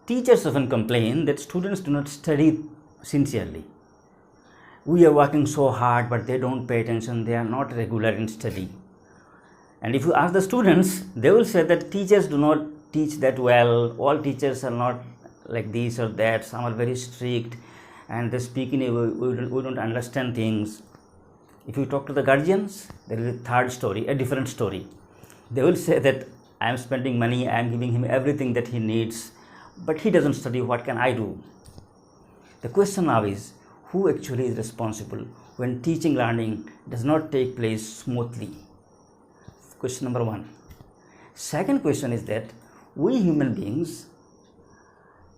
Teachers often complain that students do not study sincerely. We are working so hard, but they don't pay attention, they are not regular in study. And if you ask the students, they will say that teachers do not teach that well, all teachers are not like this or that, some are very strict and they speak in a way we don't understand things. If you talk to the guardians, there is a third story, a different story. They will say that I am spending money, I am giving him everything that he needs, but he doesn't study, what can I do? The question now is, who actually is responsible when teaching learning does not take place smoothly? Question number one. Second question is that we human beings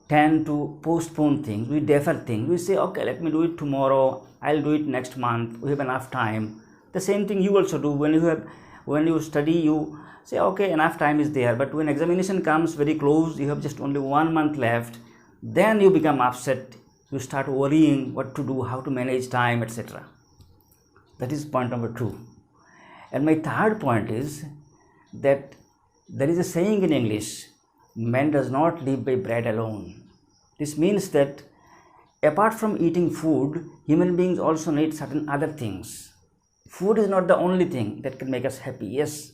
tend to postpone things, we defer things, we say, okay, let me do it tomorrow, I'll do it next month, we have enough time. The same thing you also do when you study, you say, okay, enough time is there, but when examination comes very close, you have just only 1 month left, then you become upset, you start worrying what to do, how to manage time, etc. That is point number two. And my third point is that there is a saying in English, man does not live by bread alone. This means that apart from eating food, human beings also need certain other things. Food is not the only thing that can make us happy. Yes,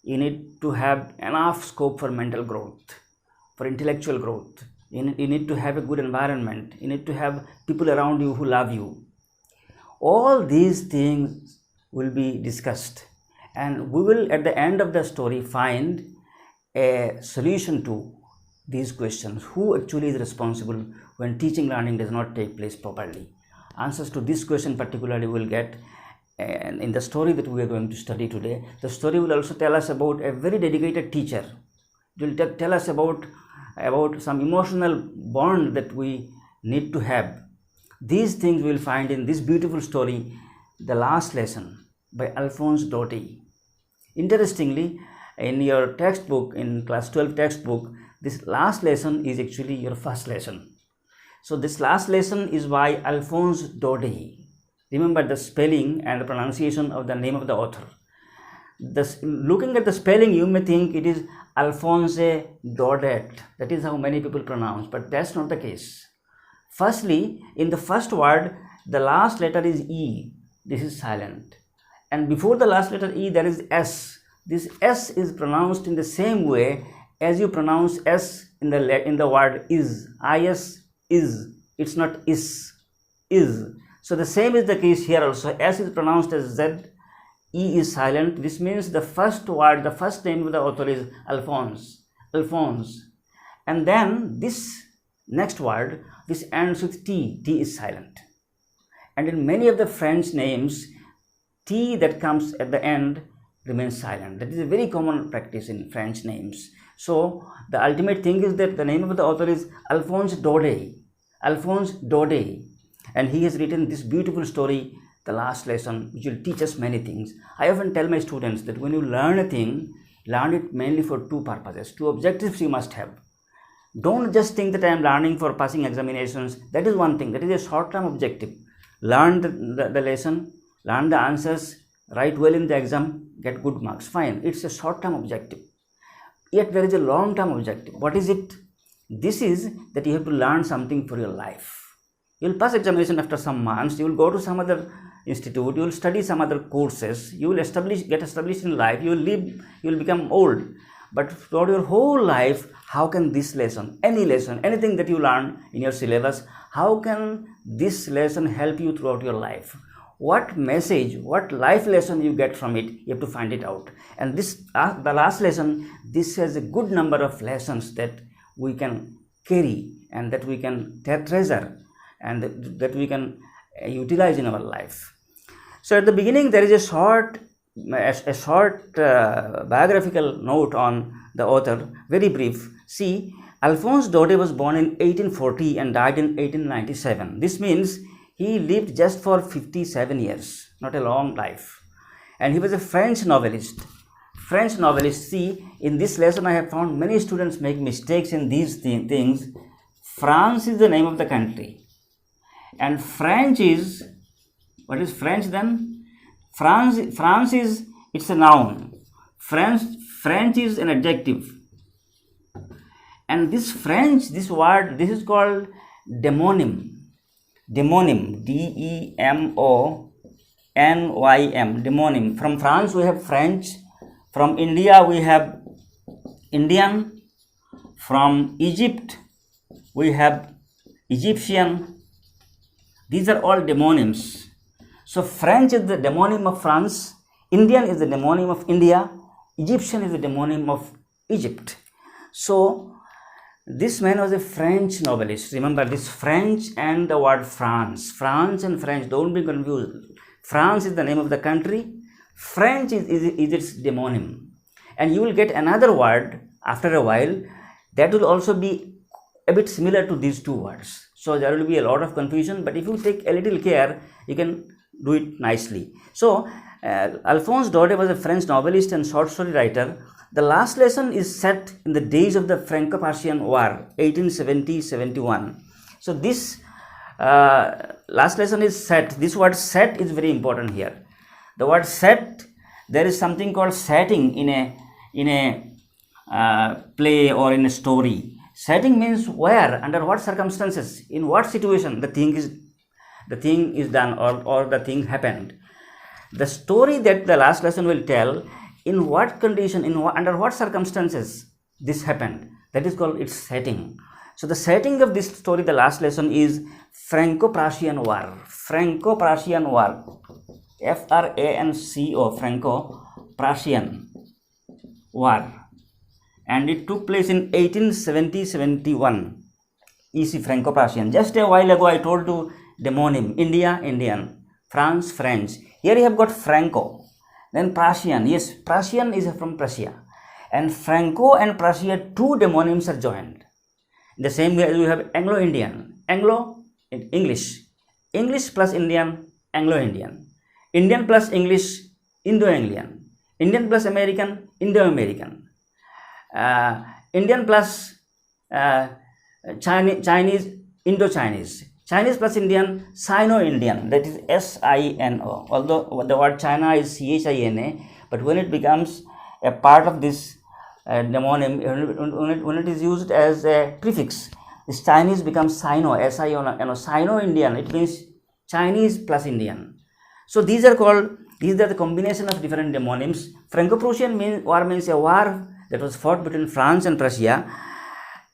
you need to have enough scope for mental growth, for intellectual growth. You need to have a good environment. You need to have people around you who love you. All these things will be discussed, and we will at the end of the story find a solution to these questions. Who actually is responsible when teaching learning does not take place properly? Answers to this question particularly we will get in the story that we are going to study today. The story will also tell us about a very dedicated teacher. It will tell us about some emotional bond that we need to have. These things we will find in this beautiful story, The Last Lesson by Alphonse Daudet. Interestingly, in your textbook, in class 12 textbook, this last lesson is actually your first lesson. So this last lesson is by Alphonse Daudet. Remember the spelling and the pronunciation of the name of the author. Looking at the spelling, you may think it is Alphonse Daudet. That is how many people pronounce, but that's not the case. Firstly, in the first word, the last letter is E. This is silent. And before the last letter E, there is S. This S is pronounced in the same way as you pronounce S in the word is. Is, is. It's not is. Is. So the same is the case here also. S is pronounced as Z. E is silent. This means the first word, the first name of the author is Alphonse. Alphonse. And then this next word, this ends with T. T is silent. And in many of the French names, T that comes at the end remains silent. That is a very common practice in French names. So the ultimate thing is that the name of the author is Alphonse Daudet. Alphonse Daudet. And he has written this beautiful story, The Last Lesson, which will teach us many things. I often tell my students that when you learn a thing, learn it mainly for two purposes. Two objectives you must have. Don't just think that I am learning for passing examinations. That is one thing. That is a short-term objective. Learn the lesson, learn the answers, write well in the exam, get good marks. Fine. It's a short-term objective. Yet there is a long-term objective. What is it? This is that you have to learn something for your life. You will pass examination after some months. You will go to some other institute. You will study some other courses. You will get established in life. You will live. You will become old. But throughout your whole life, how can this lesson, anything that you learn in your syllabus, how can this lesson help you throughout your life? What message, what life lesson you get from it, you have to find it out. And this, the last lesson, this has a good number of lessons that we can carry and that we can treasure and that we can utilize in our life. So at the beginning, there is a short biographical note on the author, very brief. See, Alphonse Daudet was born in 1840 and died in 1897. This means he lived just for 57 years, not a long life. And he was a French novelist. See, in this lesson I have found many students make mistakes in these things. France is the name of the country. And French is, what is French then? France is, it's a noun. French is an adjective. And this French, this word, this is called demonym. Demonym, D-E-M-O-N-Y-M, demonym. From France we have French, from India we have Indian, from Egypt we have Egyptian. These are all demonyms. So French is the demonym of France, Indian is the demonym of India, Egyptian is the demonym of Egypt. So this man was a French novelist. Remember this French and the word France. France and French, don't be confused. France is the name of the country, French is its demonym. And you will get another word after a while that will also be a bit similar to these two words. So there will be a lot of confusion, but if you take a little care, you can do it nicely. So Alphonse Daudet was a French novelist and short story writer. The last lesson is set in the days of the Franco-Prussian War, 1870-71. So this last lesson is set. This word set is very important here. The word set, there is something called setting in a play or in a story. Setting means where, under what circumstances, in what situation the thing is done or the thing happened. The story that the last lesson will tell, in what condition, under what circumstances this happened, that is called its setting. So the setting of this story, the last lesson, is Franco-Prussian War. Franco-Prussian War, F-R-A-N-C-O, Franco-Prussian War, and it took place in 1870-71. EC, Franco-Prussian. Just a while ago I told you demonym, India, Indian, France, French. Here you have got Franco, then Prussian. Yes, Prussian is from Prussia, and Franco and Prussia, two demonyms are joined. In the same way as we have Anglo-Indian, Anglo, English, English plus Indian, Anglo-Indian, Indian plus English, Indo-Anglian, Indian plus American, Indo-American, Indian plus Chinese, Indo-Chinese, Chinese plus Indian, Sino-Indian, that is S-I-N-O. Although the word China is C-H-I-N-A, but when it becomes a part of this demonym, when it is used as a prefix, this Chinese becomes Sino, S-I-N-O, Sino-Indian, it means Chinese plus Indian. So these are the combination of different demonyms. Franco-Prussian War means a war that was fought between France and Prussia,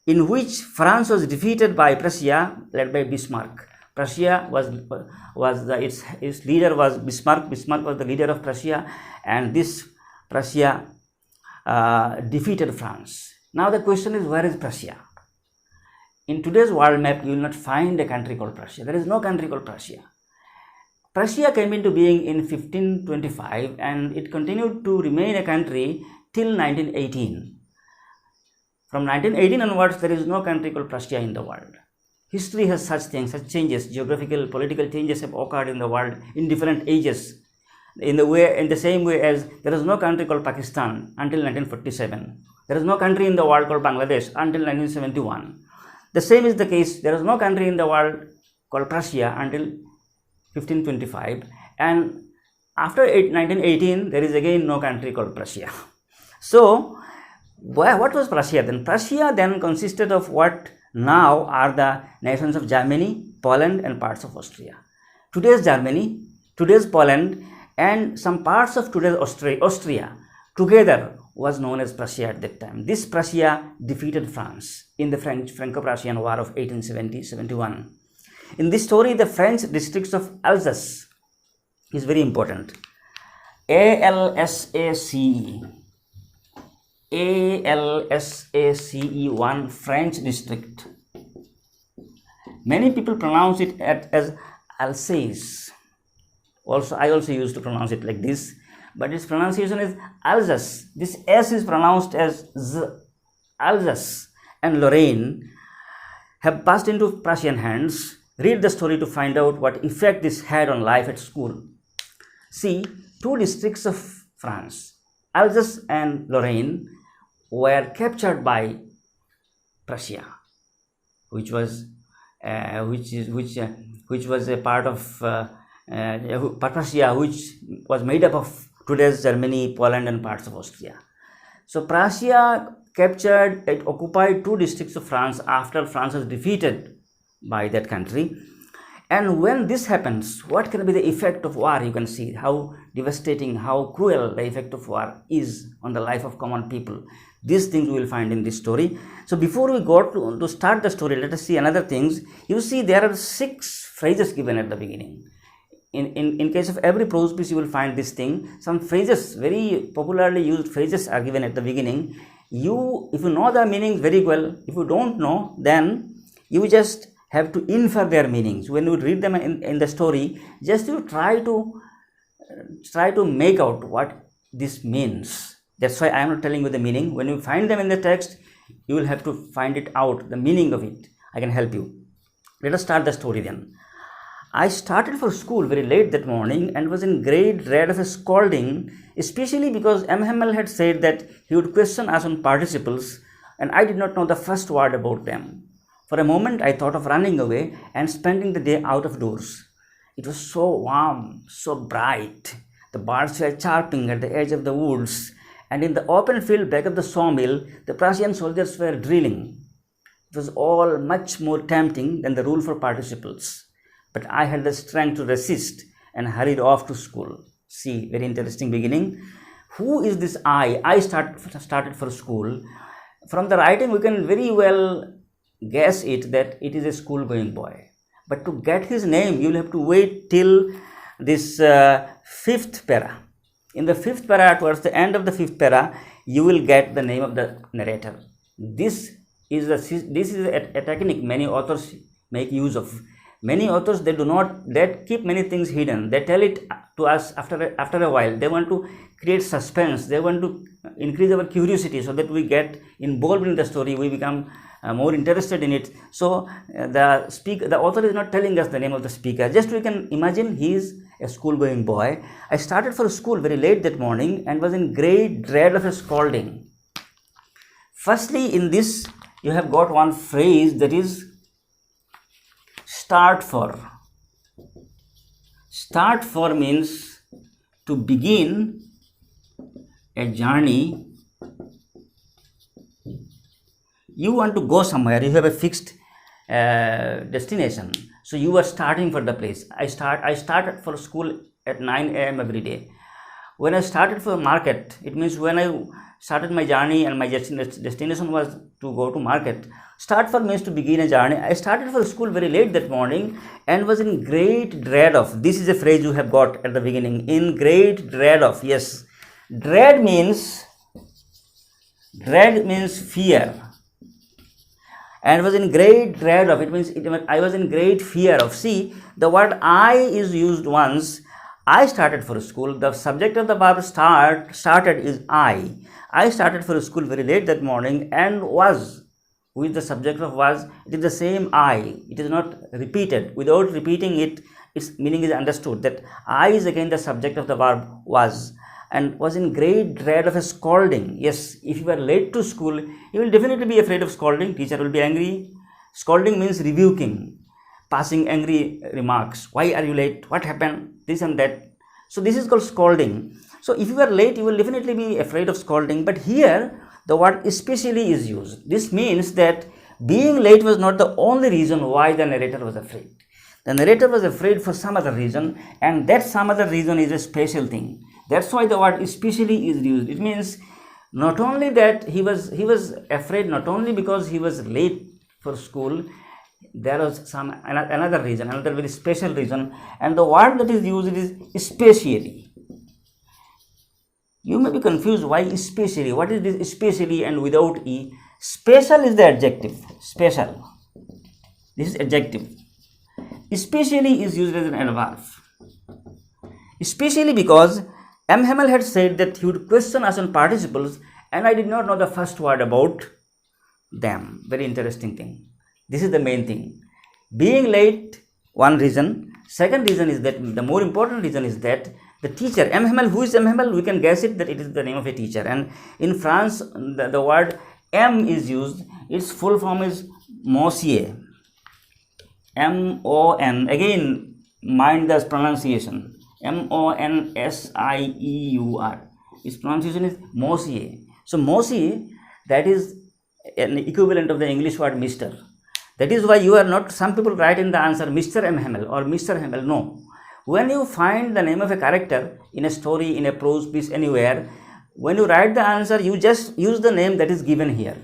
in which France was defeated by Prussia, led by Bismarck. Prussia its leader was Bismarck. Bismarck was the leader of Prussia, and this Prussia defeated France. Now the question is, where is Prussia? In today's world map, you will not find a country called Prussia. There is no country called Prussia. Prussia came into being in 1525, and it continued to remain a country till 1918. From 1918 onwards, there is no country called Prussia in the world. History has such things, such changes, geographical, political changes have occurred in the world in different ages. In the same way as there is no country called Pakistan until 1947. There is no country in the world called Bangladesh until 1971. The same is the case. There is no country in the world called Prussia until 1525. And after 1918, there is again no country called Prussia. So, what was Prussia then? Prussia then consisted of what now are the nations of Germany, Poland, and parts of Austria. Today's Germany, today's Poland, and some parts of today's Austria together was known as Prussia at that time. This Prussia defeated France in the Franco-Prussian War of 1870-71. In this story, the French districts of Alsace is very important. A-L-S-A-C-E. A-L-S-A-C-E, one French district. Many people pronounce it as Alsace. I also used to pronounce it like this, but its pronunciation is Alsace. This S is pronounced as Z. Alsace and Lorraine have passed into Prussian hands. Read the story to find out what effect this had on life at school. See, two districts of France, Alsace and Lorraine, were captured by Prussia, which was a part of Prussia, which was made up of today's Germany, Poland, and parts of Austria. So Prussia captured, it occupied 2 districts of France after France was defeated by that country. And when this happens, what can be the effect of war? You can see how devastating, how cruel the effect of war is on the life of common people. These things we will find in this story. So before we go to start the story, let us see another things. You see there are 6 phrases given at the beginning. In case of every prose piece, you will find this thing. Some phrases, very popularly used phrases, are given at the beginning. If you know the meanings very well, if you don't know, then you just have to infer their meanings. When you read them in the story, just you try to make out what this means. That's why I am not telling you the meaning. When you find them in the text, you will have to find it out, the meaning of it. I can help you. Let us start the story then. I started for school very late that morning and was in great dread of a scolding, especially because M. Hamel had said that he would question us on participles, and I did not know the first word about them. For a moment, I thought of running away and spending the day out of doors. It was so warm, so bright. The birds were chirping at the edge of the woods, and in the open field back of the sawmill, the Prussian soldiers were drilling. It was all much more tempting than the rule for participles. But I had the strength to resist and hurried off to school. See, very interesting beginning. Who is this I? I started for school. From the writing, we can very well guess it that it is a school-going boy. But to get his name, you will have to wait till this 5th para. In the 5th para, towards the end of the 5th para, you will get the name of the narrator. This is a technique many authors make use of. Many authors, they keep many things hidden. They tell it to us after a while. They want to create suspense. They want to increase our curiosity so that we get involved in the story. We become more interested in it. So the author is not telling us the name of the speaker. Just we can imagine he is a school-going boy. I started for school very late that morning and was in great dread of a scolding. Firstly, in this, you have got one phrase, that is start for. Start for means to begin a journey. You want to go somewhere, you have a fixed destination, so you are starting for the place. I started for school at 9 a.m. every day. When I started for market, it means when I started my journey and my destination was to go to market. Start for means to begin a journey. I started for school very late that morning and was in great dread of. This is a phrase you have got at the beginning. In great dread of. Yes. Dread means fear. And was in great dread of. It means I was in great fear of. See, the word I is used once. I started for school. The subject of the verb started is I. I started for school very late that morning and was. Who is the subject of was? It is the same I. It is not repeated. Without repeating it, its meaning is understood. That I is again the subject of the verb was. And was in great dread of a scolding. Yes, if you are late to school, you will definitely be afraid of scolding. Teacher will be angry. Scolding means rebuking, passing angry remarks. Why are you late? What happened? This and that. So this is called scolding. So if you are late, you will definitely be afraid of scolding. But here, the word especially is used. This means that being late was not the only reason why the narrator was afraid. The narrator was afraid for some other reason, and that some other reason is a special thing. That's why the word especially is used. It means not only that he was afraid, not only because he was late for school, there was another reason, another very special reason, and the word that is used is especially. You may be confused, why especially? What is this especially and without E? Special is the adjective. Special. This is adjective. Especially is used as an adverb. Especially because M. Hamel had said that he would question us on participles and I did not know the first word about them. Very interesting thing. This is the main thing. Being late, one reason. Second reason is that, the more important reason is that the teacher, M. Hamel, who is M. Hamel? We can guess it that it is the name of a teacher. And in France, the word M is used. Its full form is Monsieur. M-O-N. Again, mind the pronunciation. M-O-N-S-I-E-U-R. Its pronunciation is Monsieur. So Monsieur that is an equivalent of the English word Mr. That is why you are not, some people write in the answer Mr. M. Hamel or Mr. Hamel. No. When you find the name of a character in a story, in a prose piece, anywhere, when you write the answer, you just use the name that is given here.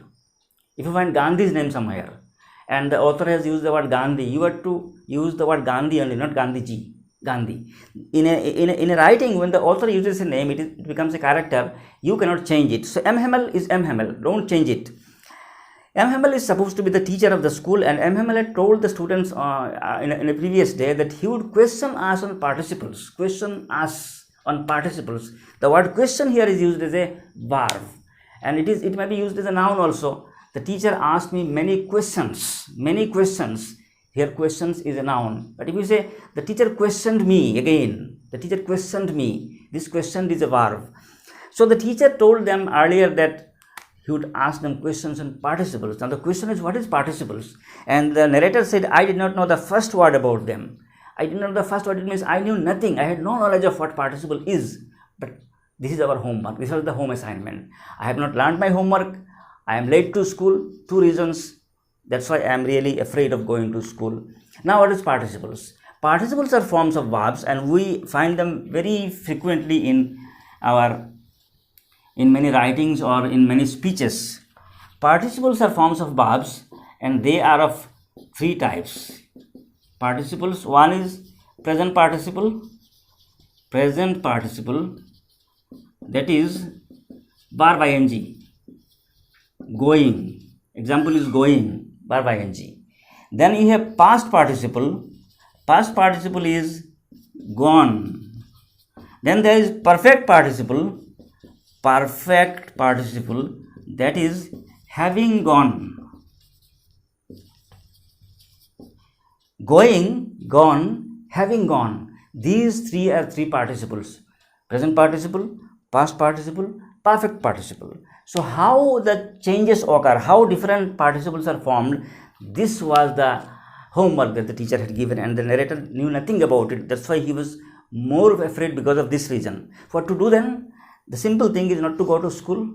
If you find Gandhi's name somewhere and the author has used the word Gandhi, you have to use the word Gandhi only, not Gandhiji. Gandhi. In a writing, when the author uses a name, it becomes a character. You cannot change it. So M. Hamel is M. Hamel. Don't change it. M. Hamel is supposed to be the teacher of the school, and M. Hamel had told the students in a previous day that he would question us on participles. Question us on participles. The word question here is used as a verb, and it may be used as a noun also. The teacher asked me many questions. Many questions. Here questions is a noun. But if you say the teacher questioned me, again, the teacher questioned me. This questioned is a verb. So the teacher told them earlier that he would ask them questions on participles. Now the question is, what is participles? And the narrator said, I did not know the first word about them. I did not know the first word. It means I knew nothing. I had no knowledge of what participle is. But this is our homework. This was the home assignment. I have not learned my homework. I am late to school. 2 reasons. That's why I am really afraid of going to school. Now what is participles? Participles are forms of verbs, and we find them very frequently in many writings or in many speeches. Participles are forms of verbs, and they are of 3 types. Participles, one is present participle. Present participle, that is verb ing. Going. Example is going. Verb ing. Then you have past participle. Past participle is gone. Then there is perfect participle. Perfect participle, that is having gone. Going, gone, having gone. These 3 are 3 participles. Present participle, past participle, perfect participle. So how the changes occur, how different participles are formed, this was the homework that the teacher had given, and the narrator knew nothing about it. That's why he was more afraid because of this reason. What to do then? The simple thing is not to go to school.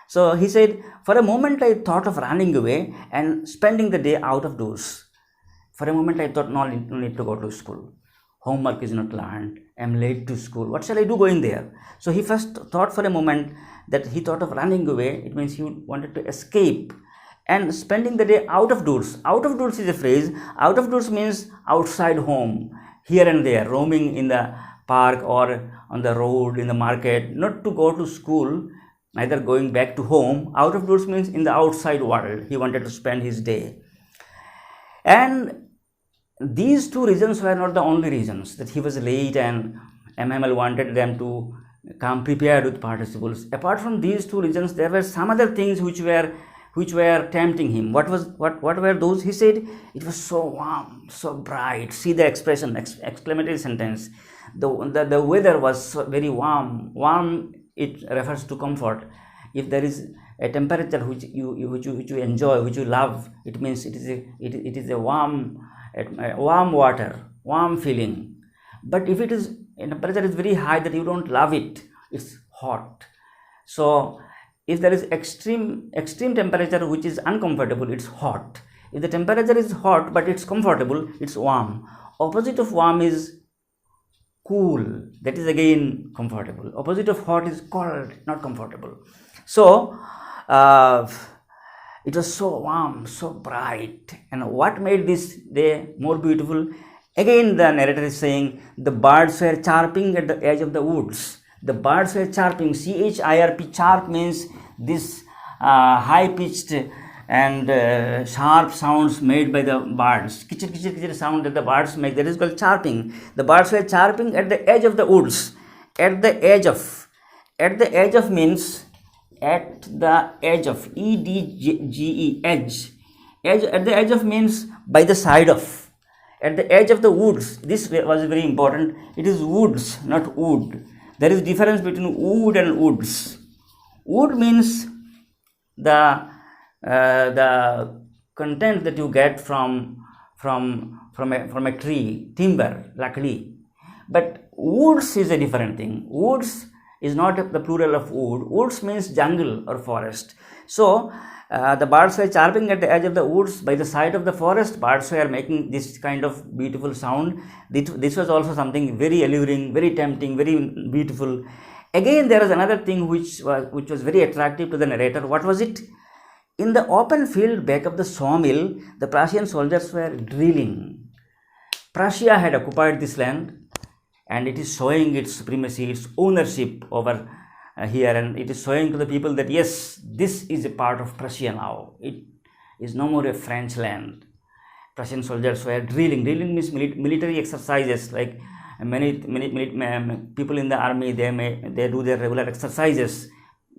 So he said, for a moment I thought of running away and spending the day out of doors. For a moment I thought, no need to go to school. Homework is not learned. I am late to school. What shall I do going there? So he first thought for a moment that he thought of running away. It means he wanted to escape and spending the day out of doors. Out of doors is a phrase. Out of doors means outside home, here and there, roaming in the park or on the road, in the market, not to go to school, neither going back to home. Out of doors means in the outside world. He wanted to spend his day. And these 2 reasons were not the only reasons, that he was late and M. Hamel wanted them to come prepared with participles. Apart from these 2 reasons, there were some other things which were tempting him. What were those? He said, it was so warm, so bright. See the expression, exclamatory sentence. The weather was so very warm. Warm, it refers to comfort. If there is a temperature which you enjoy, which you love, it means it is a warm water, warm feeling. But if it is a temperature is very high that you don't love it, it's hot. So if there is extreme temperature which is uncomfortable, it's hot. If the temperature is hot but it's comfortable, it's warm. Opposite of warm is cool, that is again comfortable. Opposite of hot is cold, not comfortable. So it was so warm, so bright. And what made this day more beautiful? Again the narrator is saying the birds were chirping at the edge of the woods. The birds were chirping. CHIRP, chirp means this high-pitched and sharp sounds made by the birds. Kichir kichir kichir sound that the birds make, that is called chirping. The birds were chirping at the edge of the woods. At the edge of means at the edge of, EDGE, edge. At the edge of means by the side of. At the edge of the woods. This was very important. It is woods, not wood. There is difference between wood and woods. Wood means the content that you get from a tree, timber, luckily. But woods is a different thing. Woods is not the plural of wood. Woods means jungle or forest. So the birds were chirping at the edge of the woods by the side of the forest. Birds were making this kind of beautiful sound. This was also something very alluring, very tempting, very beautiful. Again, there is another thing which was very attractive to the narrator. What was it? In the open field back of the sawmill, the Prussian soldiers were drilling. Prussia had occupied this land, and it is showing its supremacy, its ownership over here, and it is showing to the people that yes, this is a part of Prussia now. It is no more a French land. Prussian soldiers were drilling. Drilling means military exercises. Like many people in the army, they do their regular exercises,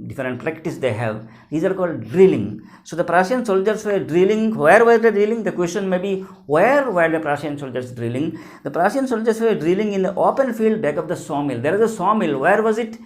different practice they have. These are called drilling. So the Prussian soldiers were drilling. Where were they drilling? The question may be, where were the Prussian soldiers drilling? The Prussian soldiers were drilling in the open field back of the sawmill. There is a sawmill. Where was it?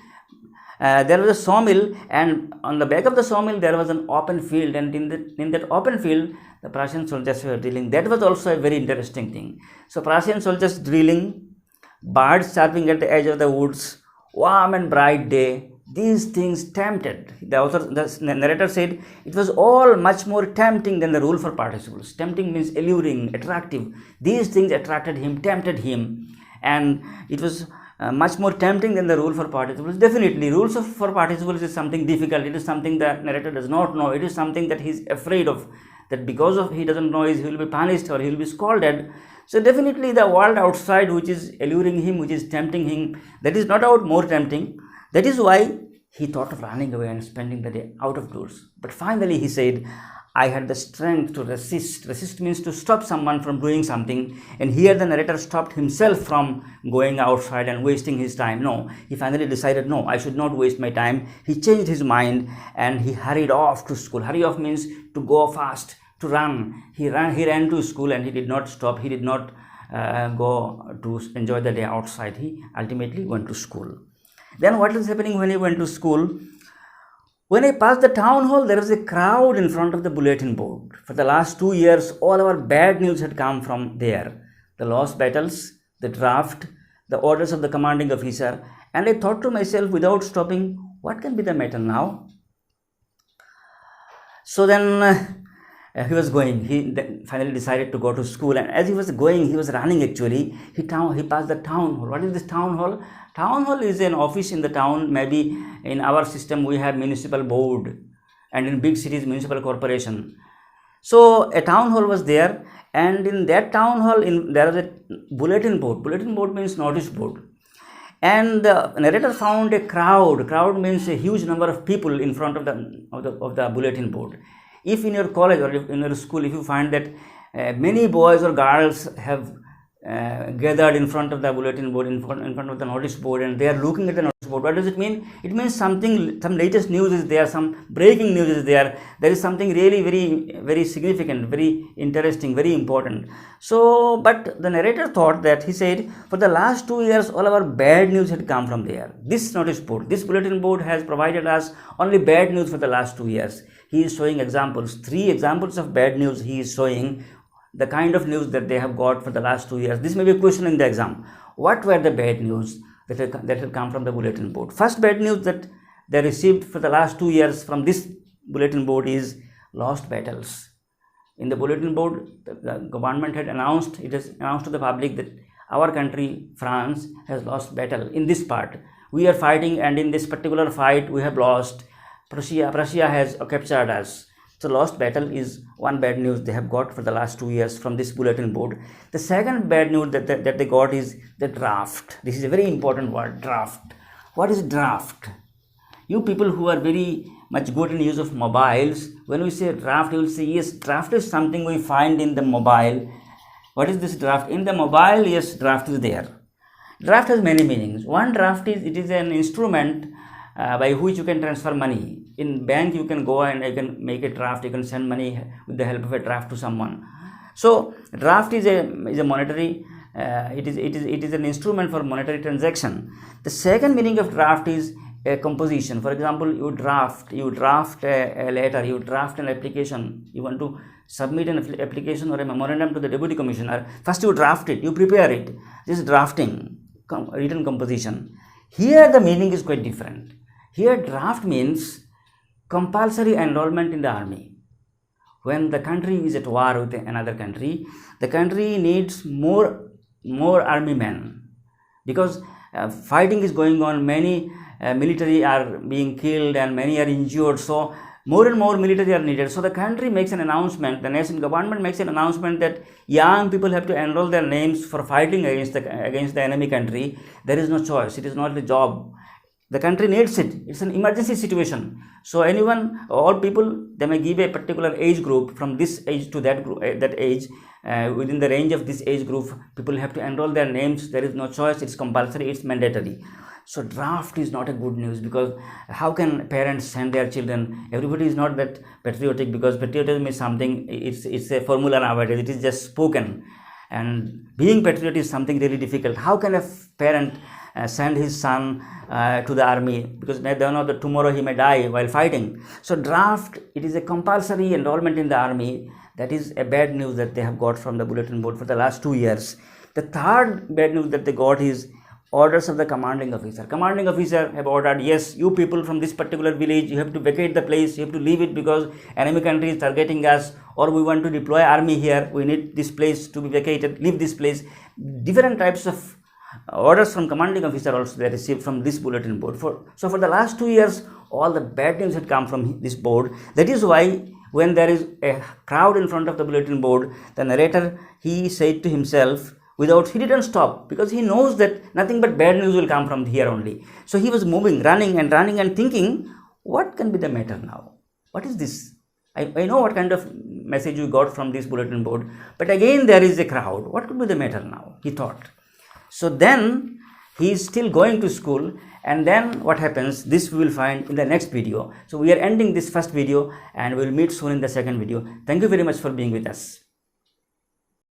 There was a sawmill, and on the back of the sawmill there was an open field, and in that open field the Prussian soldiers were drilling. That was also a very interesting thing. So Prussian soldiers drilling, birds chirping at the edge of the woods, warm and bright day. These things tempted. The narrator said it was all much more tempting than the rule for participles. Tempting means alluring, attractive. These things attracted him, tempted him, and it was much more tempting than the rule for participles. Definitely, rules for participles is something difficult. It is something that narrator does not know. It is something that he is afraid of, that because of he doesn't know, he will be punished or he will be scolded. So definitely the world outside which is alluring him, which is tempting him, that is not more tempting. That is why he thought of running away and spending the day out of doors. But finally he said, I had the strength to resist. Resist means to stop someone from doing something. And here the narrator stopped himself from going outside and wasting his time. No, he finally decided, no, I should not waste my time. He changed his mind and he hurried off to school. Hurry off means to go fast, to run. He ran to school, and he did not stop. He did not go to enjoy the day outside. He ultimately went to school. Then what is happening when he went to school? When I passed the town hall, there was a crowd in front of the bulletin board. For the last 2 years, all our bad news had come from there. The lost battles, the draft, the orders of the commanding officer. And I thought to myself without stopping, what can be the matter now? So then he was going. He finally decided to go to school. And as he was going, he was running actually. He passed the town hall. What is this town hall? Town hall is an office in the town. Maybe in our system we have municipal board, and in big cities municipal corporation. So a town hall was there, and in that town hall there was a bulletin board. Bulletin board means notice board. And the narrator found a crowd. Crowd means a huge number of people in front of the bulletin board. If in your college or in your school, if you find that many boys or girls have gathered in front of the bulletin board, in front of the notice board, and they are looking at the notice board, what does it mean? It means some latest news is there, some breaking news is there. There is something really very, very significant, very interesting, very important. So, but the narrator thought that, he said, for the last 2 years, all our bad news had come from there. This notice board, this bulletin board has provided us only bad news for the last 2 years. He is showing examples, 3 examples of bad news he is showing, the kind of news that they have got for the last 2 years. This may be a question in the exam. What were the bad news that had come from the bulletin board? First bad news that they received for the last 2 years from this bulletin board is lost battles. In the bulletin board, the government had announced, it has announced to the public that our country, France, has lost battle in this part. We are fighting, and in this particular fight we have lost. Prussia has captured us. So lost battle is one bad news they have got for the last 2 years from this bulletin board. The second bad news that they got is the draft. This is a very important word, draft. What is draft? You people who are very much good in use of mobiles, when we say draft, you will say, yes, draft is something we find in the mobile. What is this draft? In the mobile, yes, draft is there. Draft has many meanings. One, draft is, it is an instrument by which you can transfer money. In bank, you can go and you can make a draft, you can send money with the help of a draft to someone. So draft is a monetary, it is an instrument for monetary transaction. The second meaning of draft is a composition. For example, you draft a letter, you draft an application, you want to submit an application or a memorandum to the deputy commissioner. First you draft it, you prepare it. This is drafting, written composition. Here the meaning is quite different. Here draft means compulsory enrollment in the army. When the country is at war with another country, the country needs more army men, because fighting is going on, many military are being killed and many are injured, so more and more military are needed. So the country makes an announcement, the nation government makes an announcement that young people have to enroll their names for fighting against the enemy country. There is no choice, it is not a job. The country needs it. It's an emergency situation. So anyone, all people, they may give a particular age group, from this age to that group, that age, within the range of this age group, people have to enroll their names. There is no choice. It's compulsory. It's mandatory. So draft is not a good news, because how can parents send their children? Everybody is not that patriotic, because patriotism is something, it's a formula nowadays. It is just spoken. And being patriotic is something really difficult. How can a parent send his son to the army, because they don't know that tomorrow he may die while fighting? So draft, it is a compulsory enrollment in the army. That is a bad news that they have got from the bulletin board for the last 2 years. The third bad news that they got is orders of the commanding officer. Commanding officer have ordered, yes, you people from this particular village, you have to vacate the place, you have to leave it, because enemy country is targeting us, or we want to deploy army here, we need this place to be vacated, leave this place. Different types of orders from commanding officer also they received from this bulletin board. So for the last 2 years, all the bad news had come from this board. That is why when there is a crowd in front of the bulletin board, the narrator, he said to himself, he didn't stop, because he knows that nothing but bad news will come from here only. So he was moving, running and thinking, what can be the matter now? What is this? I know what kind of message you got from this bulletin board, but again there is a crowd. What could be the matter now? He thought. So then he is still going to school, and then what happens, this we will find in the next video. So we are ending this first video, and we will meet soon in the second video. Thank you very much for being with us.